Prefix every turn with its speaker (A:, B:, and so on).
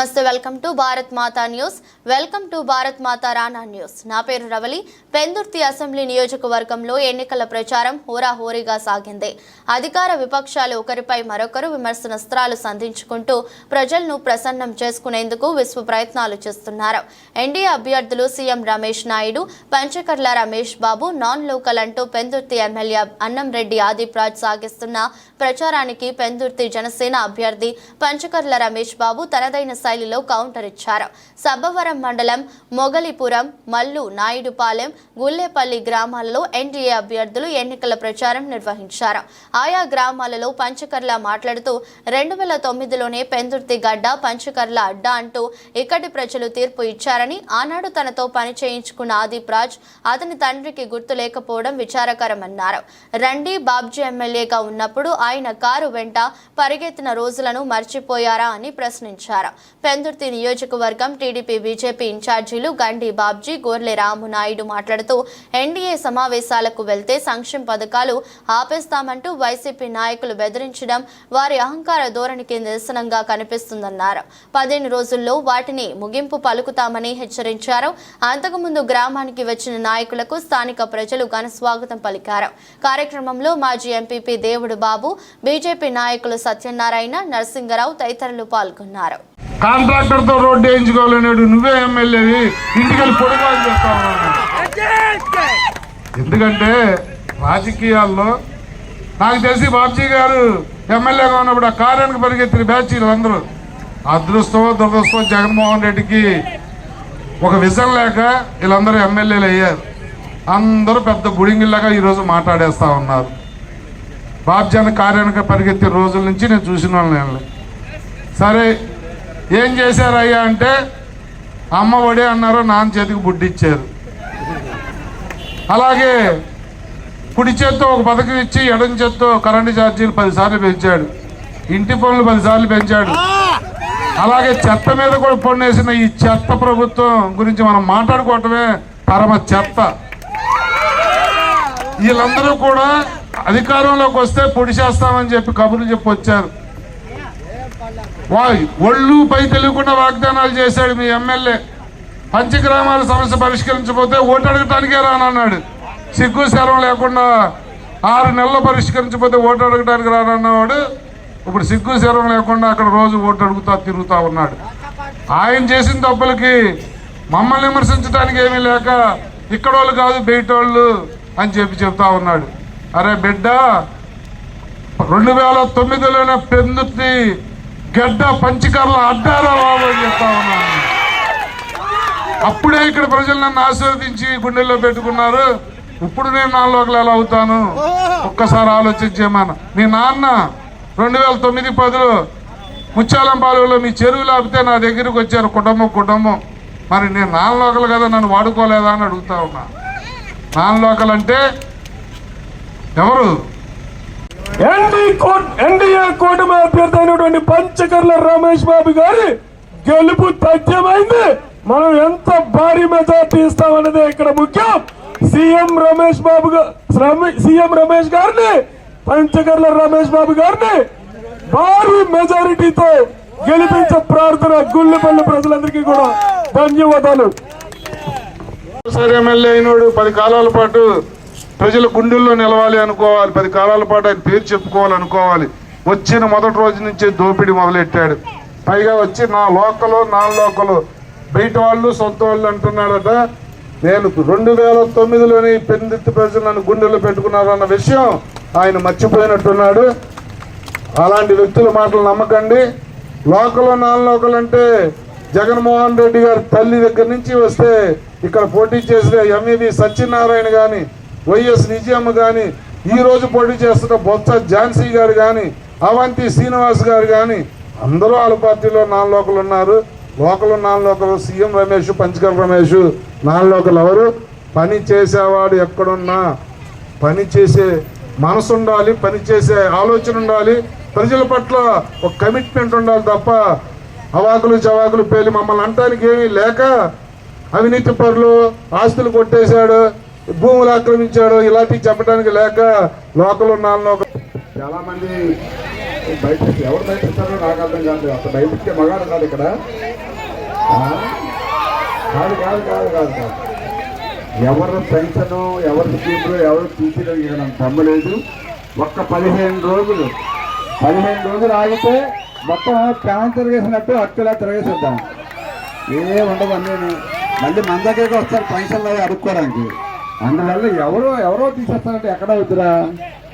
A: నమస్తే, welcome to Bharat Mata news. Welcome to Bharat Mata Rana news. నా పేరు రవలి. పెందుర్తి అసెంబ్లీ నియోజకవర్గంలో ఎన్నికల ప్రచారం హోరాహోరీగా సాగింది. అధికార విపక్షాలు ఒకరిపై మరొకరు విమర్శనాస్త్రాలు సంధించుకుంటూ ప్రజలను ప్రసన్నం చేసుకునేందుకు విశ్వ ప్రయత్నాలు చేస్తున్నారు. ఎన్డీఏ అభ్యర్థులు CM Ramesh Naidu, Panchakarla Ramesh Babu non local అంటూ పెందుర్తి ఎమ్మెల్యే అన్నంరెడ్డి ఆదిప్ రాజ్ సాగిస్తున్న ప్రచారానికి పెందుర్తి జనసేన అభ్యర్థి పంచకర్ల రమేష్ బాబు తనదైన శైలిలో కౌంటర్ ఇచ్చారు. సబ్బవరం మండలం మొగలిపురం, మల్లు నాయుడుపాలెం, గుల్లేపల్లి గ్రామాలలో ఎన్డీఏ అభ్యర్థులు ఎన్నికల ప్రచారం నిర్వహించారు. ఆయా గ్రామాలలో పంచకర్ల మాట్లాడుతూ 2009లోనే పెందుర్తి గడ్డ పంచకర్ల అడ్డా అంటూ ఇక్కడి ప్రజలు తీర్పు ఇచ్చారని, ఆనాడు తనతో పని చేయించుకున్న ఆదిప్ రాజ్ అతని తండ్రికి గుర్తు లేకపోవడం విచారకరమన్నారు. రండి బాబ్జీ ఎమ్మెల్యేగా ఉన్నప్పుడు ఆయన కారు వెంట పరిగెత్తిన రోజులను మర్చిపోయారా అని ప్రశ్నించారు. పెందుర్తి నియోజకవర్గం టీడీపీ బీజేపీ ఇన్ఛార్జీలు గండి బాబ్జీ, గోర్లె రామునాయుడు మాట్లాడుతూ ఎన్డీఏ సమావేశాలకు వెళ్తే సంక్షేమ పథకాలు ఆపేస్తామంటూ వైసీపీ నాయకులు బెదిరించడం వారి అహంకార ధోరణికి నిదర్శనంగా కనిపిస్తుందన్నారు. 15 రోజుల్లో వాటిని ముగింపు పలుకుతామని హెచ్చరించారు. అంతకుముందు గ్రామానికి వచ్చిన నాయకులకు స్థానిక ప్రజలు ఘన స్వాగతం పలికారు. కార్యక్రమంలో మాజీ ఎంపీపీ దేవుడు బాబు, బీజేపీ నాయకులు సత్యనారాయణ, నరసింగరావు తదితరులు పాల్గొన్నారు.
B: కాంట్రాక్టర్తో రోడ్డు వేయించుకోవాలనేది నువ్వే ఎమ్మెల్యేవి, ఇంటికెళ్ళి పొడుగు చేస్తావు. ఎందుకంటే రాజకీయాల్లో నాకు తెలిసి బాబ్జీ గారు ఎమ్మెల్యేగా ఉన్నప్పుడు ఆ కార్యానికి పరిగెత్తిన బ్యాచీలు అందరూ అదృష్టమో దురదృష్టమో జగన్మోహన్ రెడ్డికి ఒక విజన్ లేక వీళ్ళందరూ ఎమ్మెల్యేలు అయ్యారు. అందరూ పెద్ద బుడింగిల్లాగా ఈరోజు మాట్లాడేస్తా ఉన్నారు. బాబ్జీ అన్న కార్యానికి పరిగెత్తిన రోజుల నుంచి నేను చూసిన వాళ్ళని. సరే ఏం చేశారయ్యా అంటే అమ్మ ఒడి అన్నారు, నాన్న చేతికి బుడ్డిచ్చారు. అలాగే కుడి చేత్తో ఒక పథకం ఇచ్చి ఎడం చేత్తో కరెంటు ఛార్జీలు 10 సార్లు పెంచాడు. ఇంటి పనులు 10 సార్లు పెంచాడు. అలాగే చెత్త మీద కూడా పన్నేసిన ఈ చెత్త ప్రభుత్వం గురించి మనం మాట్లాడుకోవటమే పరమ చెత్త. వీళ్ళందరూ కూడా అధికారంలోకి వస్తే పొడి చేస్తామని చెప్పి కబుర్లు చెప్పి వచ్చారు. ఒళ్ళు పై తెలియకుండా వాగ్దానాలు చేశాడు మీ ఎమ్మెల్యే. పంచగ్రామాల సమస్య పరిష్కరించకపోతే ఓటు అడగటానికే రానన్నాడు. సిగ్గు శరం లేకుండా 6 నెలలు పరిష్కరించకపోతే ఓటు అడగటానికి రానన్నవాడు ఇప్పుడు సిగ్గు శరం లేకుండా అక్కడ రోజు ఓటు అడుగుతా తిరుగుతూ ఉన్నాడు. ఆయన చేసిన తప్పులకి మమ్మల్ని విమర్శించడానికి ఏమీ లేక ఇక్కడ వాళ్ళు కాదు బయటోళ్ళు అని చెప్తా ఉన్నాడు. అరే బిడ్డ, 2009లోనే పెందుర్తి గడ్డ పంచకర్ల అడ్డారా బాబు అని చెప్తా ఉన్నాను. అప్పుడే ఇక్కడ ప్రజలు నన్ను ఆశీర్వదించి గుండెల్లో పెట్టుకున్నారు. ఇప్పుడు నేను నాలుగు ఎలా అవుతాను ఒక్కసారి ఆలోచించేమన్నా. మీ నాన్న 2009-10లో ముత్యాలంపాలెంలో మీ చెరువులు ఆపితే నా దగ్గరికి వచ్చారు కుటుంబం. మరి నేను నాన్ లోకల్ కదా, నన్ను వాడుకోలేదా అని అడుగుతా ఉన్నా. నాన్ లోకల్ అంటే ఎవరు?
C: ఎన్డీఏ కూటమి అభ్యర్థి అయినటువంటి పంచకర్ల రమేష్ బాబు గారి గెలుపు తథ్యమైంది. మనం ఎంత భారీ మెజార్టీ ఇస్తామన్నదే ఇక్కడ ముఖ్యం. సీఎం రమేష్ గారిని, పంచకర్ల రమేష్ బాబు గారిని భారీ మెజారిటీతో గెలిపించే ప్రార్థన గుళ్ళపల్లి ప్రజలందరికీ కూడా ధన్యవాదాలు.
B: ఎమ్మెల్యే అయినోడు 10 కాలాల పాటు ప్రజల గుండెల్లో నిలవాలి అనుకోవాలి. 10 కాలాల పాటు ఆయన పేరు చెప్పుకోవాలనుకోవాలి. వచ్చిన మొదటి రోజు నుంచి దోపిడీ మొదలెట్టాడు. పైగా వచ్చి నా లోకలు బయట వాళ్ళు సొంత వాళ్ళు అంటున్నాడట. నేను 2009లోనే పెందుర్తి ప్రజలు నన్ను గుండెల్లో పెట్టుకున్నారన్న విషయం ఆయన మర్చిపోయినట్టున్నాడు. అలాంటి వ్యక్తుల మాటలు నమ్మకండి. నాన్ లోకల్ అంటే జగన్మోహన్ రెడ్డి గారి తల్లి దగ్గర నుంచి వస్తే ఇక్కడ పోటీ చేసిన ఎంఈవి సత్యనారాయణ కానీ, వైఎస్ నిజామ్ కానీ, ఈరోజు పోటీ చేస్తున్న బొత్స ఝాన్సీ గారు కానీ, అవంతి శ్రీనివాస్ గారు కానీ అందరూ వాళ్ళ పార్టీలో నాన్ లోకల్ ఉన్నారు. Non local CM Ramesh, Panchakarla Ramesh non local ఎవరు? పని చేసేవాడు ఎక్కడున్నా పని చేసే మనసు ఉండాలి, పని చేసే ఆలోచన ఉండాలి, ప్రజల పట్ల ఒక కమిట్మెంట్ ఉండాలి తప్ప అవాకులు చవాకులు పేలి మమ్మల్ని అంటానికి ఏమీ లేక అవినీతి పరులు ఆస్తులు కొట్టేశాడు, భూములు ఆక్రమించాడు ఇలాంటివి చెప్పడానికి లేక నాన్ లోకల్ చాలా మంది
D: బయట ఎవరు బయట ఇస్తారో నాకు అర్థం కాదు. అసలు బయటకే మగాడు ఉన్నాడు ఇక్కడ. కాదు కాదు కాదు కాదు కాదు ఎవరు పెన్షన్ ఎవరి స్కీమ్లు ఎవరు తీసినా నాకు నమ్మలేదు. ఒక్క 15 రోజులు ఆగితే మొత్తం ప్యాన్ తిరిగేసినట్టు అట్టులా తిరిగేసిద్దాం. ఉండదు అన్నీ మళ్ళీ మన దగ్గరికి వస్తారు పెన్షన్లు అవి అడుక్కోవడానికి. అందువల్ల ఎవరో తీసేస్తారంటే ఎక్కడ అవుతురా.